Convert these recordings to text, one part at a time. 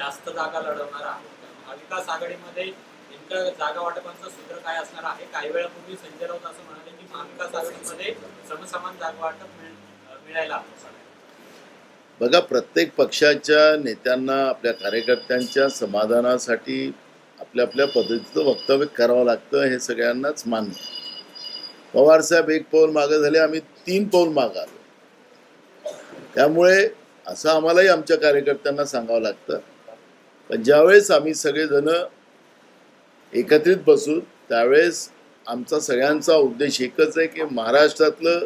जास्त जागा लढवणार आहोत. महाविकास आघाडीमध्ये नेमकं जागा वाटपांचं सूत्र काय असणार आहे? काही वेळापूर्वी संजय राऊत असं म्हणाले की महाविकास आघाडीमध्ये समसमान जागा वाटप मिळायला हवं. बघा, प्रत्येक पक्षाच्या नेत्यांना आपल्या कार्यकर्त्यांच्या समाधानासाठी आपल्या आपल्या पद्धतीचं वक्तव्य करावं लागतं, हे सगळ्यांनाच मान्य. पवारसाहेब एक पाऊल मागे झाले, आम्ही 3 पाऊल मागे आलो. त्यामुळे असं आम्हालाही आमच्या कार्यकर्त्यांना सांगावं लागतं. पण ज्यावेळेस आम्ही सगळेजण एकत्रित बसू त्यावेळेस आमचा सगळ्यांचा उद्देश एकच आहे की महाराष्ट्रातलं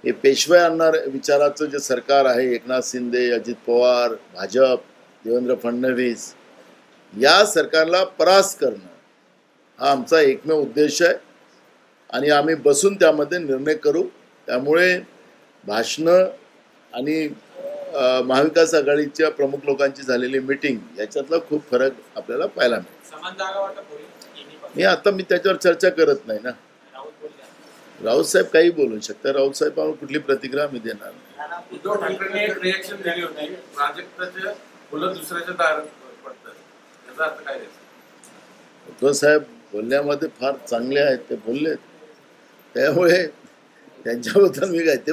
हे पेशवे आणणार विचाराचं जे सरकार आहे, एकनाथ शिंदे, अजित पवार, भाजप, देवेंद्र फडणवीस, या सरकारला परास्त करणं हा आमचा एकमेव उद्देश आहे आणि आम्ही बसून त्यामध्ये निर्णय करू. त्यामुळे भाषणं आणि महाविकास आघाडीच्या प्रमुख लोकांची झालेली मीटिंग याच्यातला खूप फरक आपल्याला पाहायला मिळेल. समान जागा वाटप होईल मी त्याच्यावर चर्चा करत नाही ना. राऊत साहेब काही बोलू शकतात. राऊत साहेब कुठली प्रतिक्रिया मी देणार नाही. उद्धव ठाकरेंनी एक रिएक्शन दिली होती, प्राजक्ताच्या फुलं दुसऱ्याच्या दारात पडतात, याचा अर्थ काय द्यायचा? उद्धव साहेब बोलण्यामध्ये फार चांगले आहेत, ते बोललेत, त्यामुळे त्यांच्याबद्दल मी काय ते